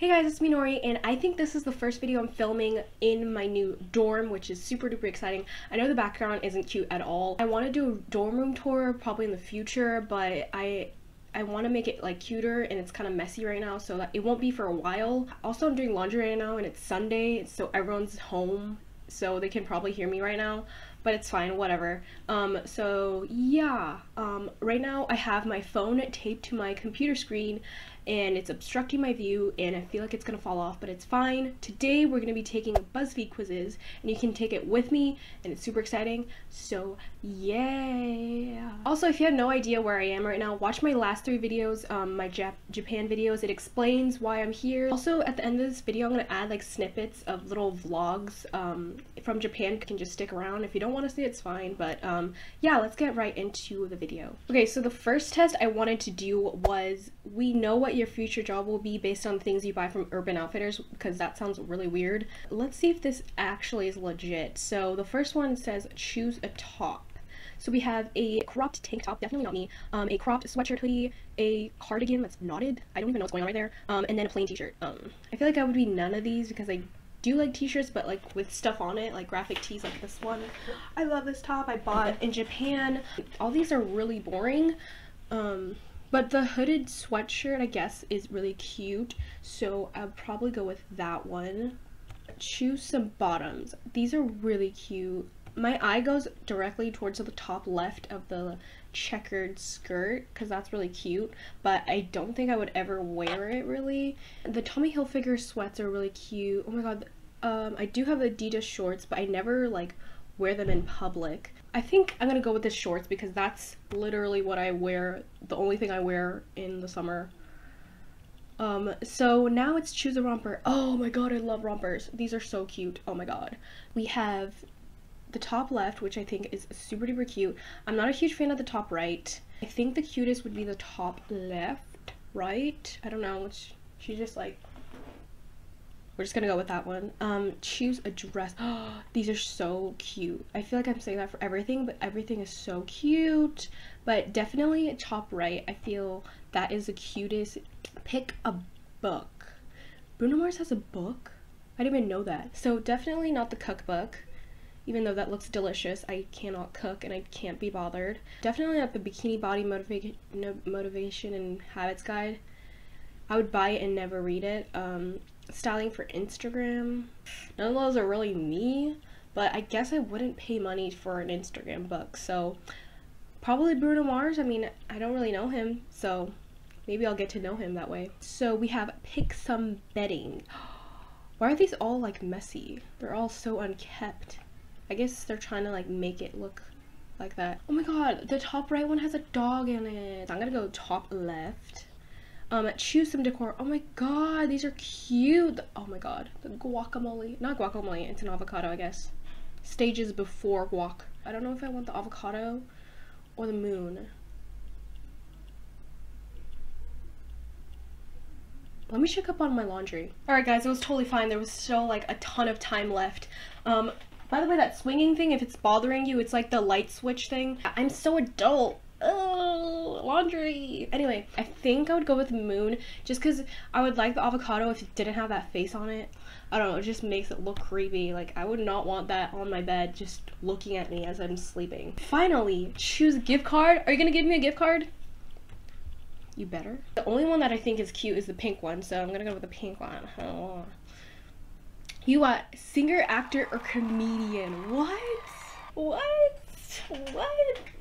Hey guys, it's me Norie, and I think this is the first video I'm filming in my new dorm, which is super duper exciting. I know the background isn't cute at all. I want to do a dorm room tour probably in the future, but I want to make it like cuter, and it's kind of messy right now, so that it won't be for a while. Also, I'm doing laundry right now, and it's Sunday, so everyone's home, so they can probably hear me right now, but it's fine, whatever. So yeah, right now I have my phone taped to my computer screen, and it's obstructing my view, and I feel like it's gonna fall off, but it's fine. Today we're gonna be taking Buzzfeed quizzes, and you can take it with me, and it's super exciting, so yeah. Also, if you have no idea where I am right now, watch my last 3 videos, my Japan videos. It explains why I'm here. Also, at the end of this video, I'm gonna add like snippets of little vlogs from Japan. You can just stick around. If you don't want to see it, it's fine, but yeah, let's get right into the video. Okay, so the first test I wanted to do was, we know what your future job will be based on things you buy from Urban Outfitters, because that sounds really weird. Let's see if this actually is legit. So the first one says choose a top. So we have a cropped tank top, definitely not me, a cropped sweatshirt hoodie, a cardigan that's knotted, I don't even know what's going on right there, and then a plain t-shirt. I feel like I would be none of these because I do like t-shirts, but like with stuff on it, like graphic tees like this one. I love this top, I bought it in Japan. All these are really boring, but the hooded sweatshirt, I guess, is really cute, so I'll probably go with that one. Choose some bottoms. These are really cute. My eye goes directly towards the top left of the checkered skirt because that's really cute, but I don't think I would ever wear it really. The Tommy Hilfiger sweats are really cute. Oh my god, I do have Adidas shorts, but I never like wear them in public. I think I'm gonna go with the shorts because that's literally what I wear, the only thing I wear in the summer. So now it's choose a romper. Oh my god, I love rompers. These are so cute. Oh my god. We have the top left, which I think is super duper cute. I'm not a huge fan of the top right. I think the cutest would be the top left, right? I don't know, she's just like, we're just gonna go with that one. Choose a dress. These are so cute. I feel like I'm saying that for everything, but everything is so cute. But definitely top right, I feel that is the cutest. Pick a book. Bruno Mars has a book? I didn't even know that. So definitely not the cookbook. Even though that looks delicious, I cannot cook and I can't be bothered. Definitely not the Bikini Body Motivation and Habits Guide. I would buy it and never read it. Styling for Instagram. None of those are really me, but I guess I wouldn't pay money for an Instagram book. So probably Bruno Mars. I mean, I don't really know him, so maybe I'll get to know him that way. So we have pick some bedding. Why are these all like messy? They're all so unkept. I guess they're trying to like make it look like that. Oh my god, the top right one has a dog in it. I'm gonna go top left. Choose some decor. Oh my god, these are cute. Oh my god, the guacamole. Not guacamole, it's an avocado, I guess. Stages before guac. I don't know if I want the avocado or the moon. Let me check up on my laundry. Alright guys, it was totally fine. There was still like a ton of time left. By the way, that swinging thing, if it's bothering you, it's like the light switch thing. I'm so adult. Oh, laundry. Anyway, I think I would go with moon just because I would like the avocado if it didn't have that face on it. I don't know, it just makes it look creepy. Like, I would not want that on my bed just looking at me as I'm sleeping. Finally, choose a gift card. Are you gonna give me a gift card? You better. The only one that I think is cute is the pink one, so I'm gonna go with the pink one. Oh. You are singer, actor, or comedian. What? What?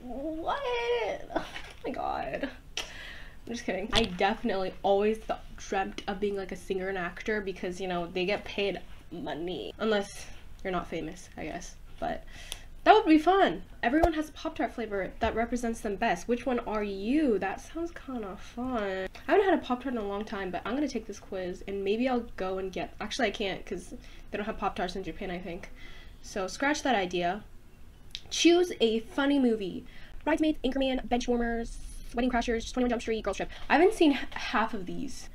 Oh my god. I'm just kidding. I definitely always dreamt of being like a singer and actor because, you know, they get paid money. Unless you're not famous, I guess. But that would be fun. Everyone has a Pop-Tart flavor that represents them best. Which one are you? That sounds kind of fun. I haven't had a Pop-Tart in a long time, but I'm gonna take this quiz and maybe I'll go and get, actually I can't because they don't have Pop-Tarts in Japan, I think. So scratch that idea. Choose a funny movie. Bridesmaids, Anchorman, Benchwarmers, Wedding Crashers, 21 Jump Street, Girls Trip. I haven't seen half of these.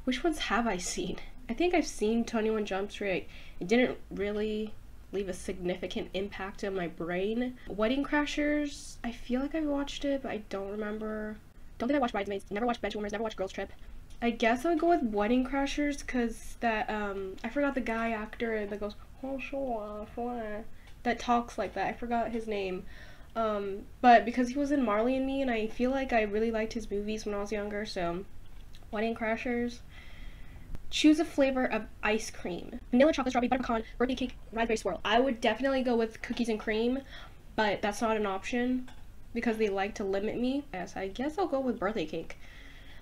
Which ones have I seen? I think I've seen 21 Jump Street. It didn't really leave a significant impact on my brain. Wedding Crashers, I feel like I watched it, but I don't remember. Don't think I watched Bridesmaids, never watched Benchwarmers, never watched Girls Trip. I guess I would go with Wedding Crashers, because that, I forgot the guy actor that goes, oh, sure, that talks like that. I forgot his name. But because he was in Marley and Me, and I feel like I really liked his movies when I was younger, so Wedding Crashers. Choose a flavor of ice cream. Vanilla, chocolate, strawberry, butter pecan, birthday cake, raspberry swirl. I would definitely go with cookies and cream, but that's not an option because they like to limit me. Yes, I guess I'll go with birthday cake.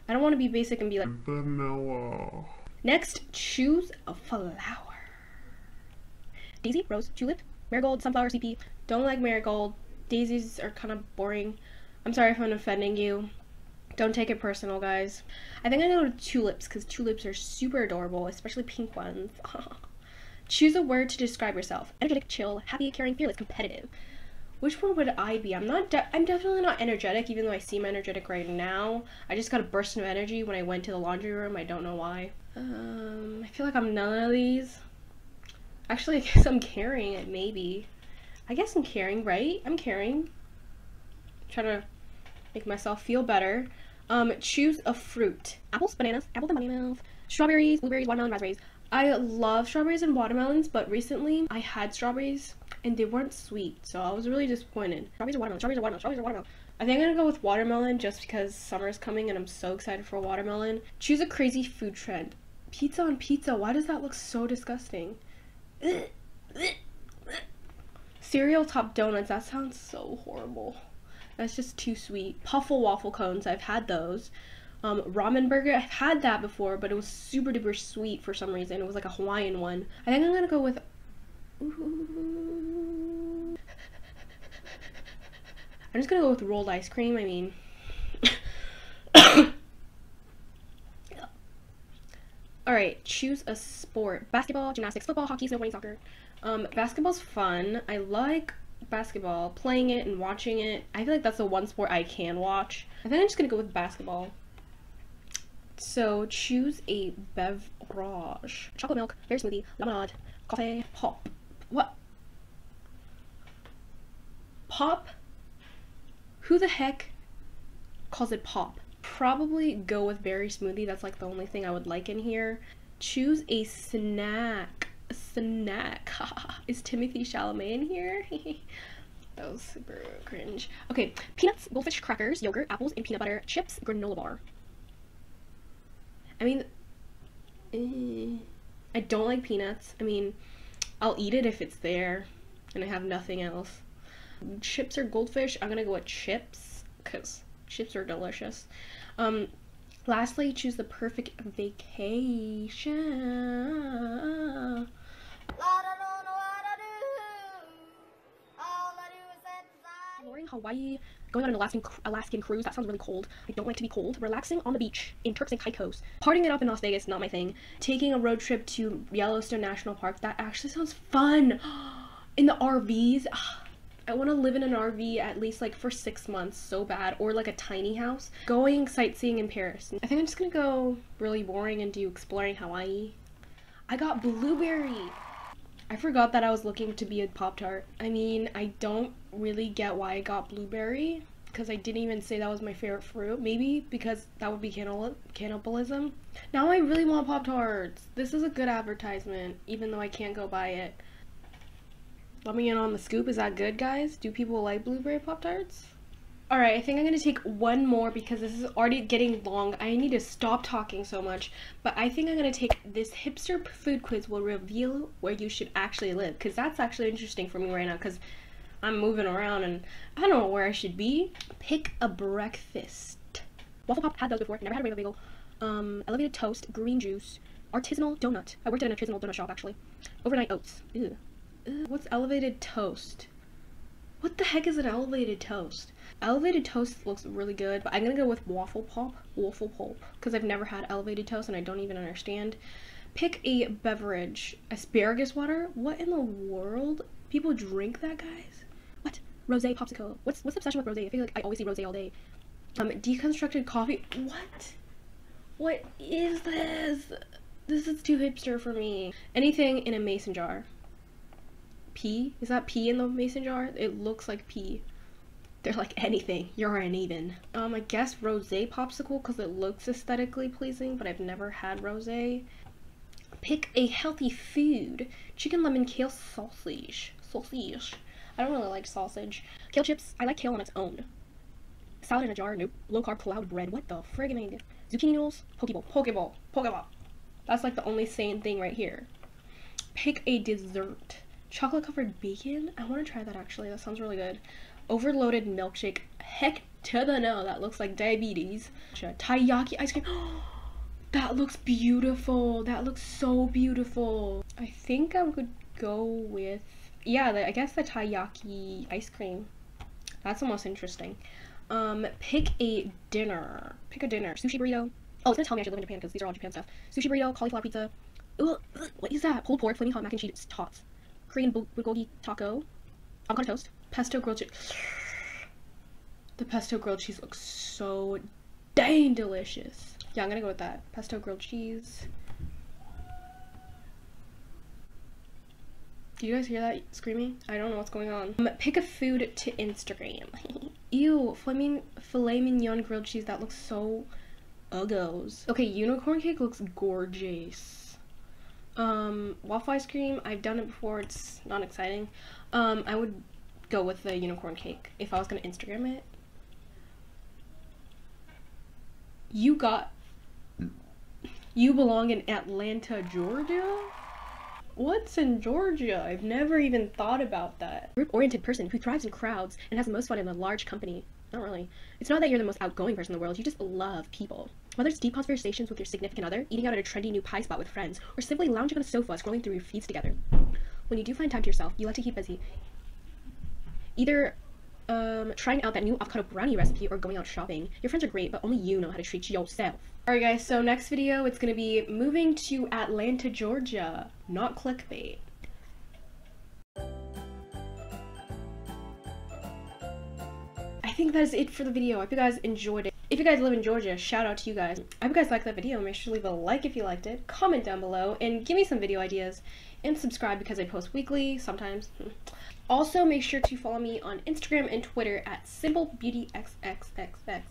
I don't want to be basic and be like vanilla. Next, choose a flower. Daisy, rose, tulip, marigold, sunflower, CP. Don't like marigold. Daisies are kind of boring. I'm sorry if I'm offending you. Don't take it personal, guys. I think I'm gonna go to tulips because tulips are super adorable, especially pink ones. Choose a word to describe yourself. Energetic, chill, happy, caring, fearless, competitive. Which one would I be? I'm definitely not energetic, even though I seem energetic right now. I just got a burst of energy when I went to the laundry room. I don't know why. I feel like I'm none of these. Actually, I guess I'm caring, maybe. I guess I'm caring, right? I'm caring. Trying to make myself feel better. Choose a fruit. Apples, bananas, apples and bananas, strawberries, blueberries, watermelon, raspberries. I love strawberries and watermelons, but recently I had strawberries and they weren't sweet, so I was really disappointed. Strawberries or watermelon, strawberries or watermelon, strawberries or watermelon. I think I'm gonna go with watermelon just because summer's coming and I'm so excited for watermelon. Choose a crazy food trend. Pizza on pizza, why does that look so disgusting? Cereal top donuts, that sounds so horrible. That's just too sweet. Puffle waffle cones, I've had those. Ramen burger, I've had that before, but it was super duper sweet for some reason. It was like a Hawaiian one. I think I'm gonna go with... I'm just gonna go with rolled ice cream, I mean... Alright, choose a sport. Basketball, gymnastics, football, hockey, snowboarding, soccer. Basketball's fun. I like basketball, playing it and watching it. I feel like that's the one sport I can watch. I think I'm just gonna go with basketball. So choose a beverage. Chocolate milk, berry smoothie, lemonade, coffee, pop. What? Pop? Who the heck calls it pop? Probably go with berry smoothie. That's like the only thing I would like in here. Choose a snack. A snack. Is Timothy Chalamet in here? That was super cringe. Okay, peanuts, goldfish, crackers, yogurt, apples, and peanut butter, chips, granola bar. I mean, I don't like peanuts. I mean, I'll eat it if it's there and I have nothing else. Chips or goldfish? I'm gonna go with chips because chips are delicious. Lastly, choose the perfect vacation. Exploring Hawaii, going on an Alaskan cruise. That sounds really cold. I don't like to be cold. Relaxing on the beach in Turks and Caicos. Partying it up in Las Vegas, not my thing. Taking a road trip to Yellowstone National Park. That actually sounds fun. In the RVs. I want to live in an RV at least like for 6 months so bad, or like a tiny house. Going sightseeing in Paris. I think I'm just gonna go really boring and do exploring Hawaii. I got blueberry. I forgot that I was looking to be a Pop-Tart. I mean, I don't really get why I got blueberry because I didn't even say that was my favorite fruit. Maybe because that would be cannibalism. Now I really want Pop-Tarts. This is a good advertisement, even though I can't go buy it. Let me in on the scoop. Is that good, guys? Do people like blueberry Pop-Tarts? Alright, I think I'm gonna take one more because this is already getting long. I need to stop talking so much. But I think I'm gonna take this hipster food quiz will reveal where you should actually live. Because that's actually interesting for me right now because I'm moving around and I don't know where I should be. Pick a breakfast. Waffle Pop, had those before. Never had a regular bagel. Elevated toast, green juice, artisanal donut. I worked at an artisanal donut shop actually. Overnight oats. Ew. What's elevated toast? What the heck is an elevated toast? Elevated toast looks really good, but I'm gonna go with waffle pop, because I've never had elevated toast and I don't even understand. Pick a beverage. Asparagus water? What in the world? People drink that, guys? What? Rosé popsicle. What's the obsession with rosé? I feel like I always see rosé all day. Deconstructed coffee. What? What is this? This is too hipster for me. Anything in a mason jar. Pea? Is that pea in the mason jar? It looks like pea. They're like anything. You're an even. I guess rosé popsicle because it looks aesthetically pleasing, but I've never had rosé. Pick a healthy food. Chicken, lemon, kale, sausage. Sausage. I don't really like sausage. Kale chips. I like kale on its own. Salad in a jar. Nope. Low carb cloud bread. What the friggin'? Zucchini noodles. Pokeball. That's like the only sane thing right here. Pick a dessert. Chocolate covered bacon. I want to try that actually. That sounds really good. Overloaded milkshake. Heck to the no. That looks like diabetes. Taiyaki ice cream. That looks beautiful. That looks so beautiful. I think I would go with, yeah, I guess the taiyaki ice cream. That's the most interesting. Pick a dinner. Pick a dinner. Sushi burrito. Oh, it's gonna tell me I should live in Japan because these are all Japan stuff. Sushi burrito, cauliflower pizza. Ugh, what is that? Pulled pork, flaming hot mac and cheese tots. Korean bulgogi taco. Avocado toast. Pesto grilled cheese. The pesto grilled cheese looks so dang delicious. Yeah, I'm gonna go with that. Pesto grilled cheese. Do you guys hear that screaming? I don't know what's going on. Pick a food to Instagram. Ew, filet mignon grilled cheese. That looks so uggos. Okay, unicorn cake looks gorgeous. Waffle ice cream. I've done it before. It's not exciting. I would go with the unicorn cake if I was gonna Instagram it. You belong in Atlanta, Georgia? What's in Georgia? I've never even thought about that. Group-oriented person who thrives in crowds and has the most fun in a large company. Not really. It's not that you're the most outgoing person in the world, you just love people. Whether it's deep conversations with your significant other, eating out at a trendy new pie spot with friends, or simply lounging on a sofa scrolling through your feeds together. When you do find time to yourself, you like to keep busy. Either trying out that new avocado brownie recipe or going out shopping. Your friends are great, but only you know how to treat yourself. Alright guys, so next video, it's gonna be moving to Atlanta, Georgia. Not clickbait. I think that is it for the video. I hope you guys enjoyed it. If you guys live in Georgia, shout out to you guys. I hope you guys liked that video. Make sure to leave a like if you liked it, comment down below, and give me some video ideas, and subscribe because I post weekly, sometimes. Also, make sure to follow me on Instagram and Twitter at simplebeautyxxxxxx.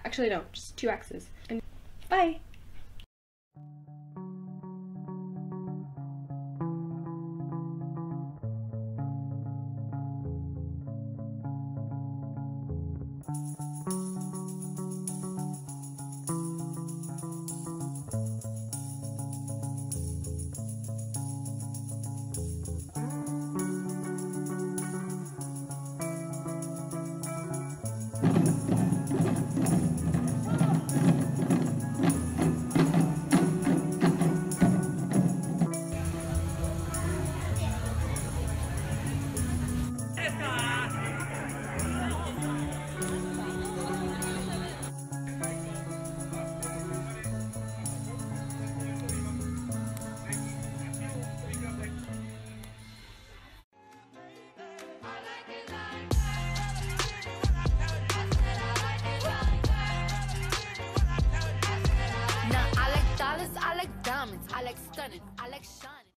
Actually, no, just 2 X's. And bye! I like diamonds, I like stunning, I like shine.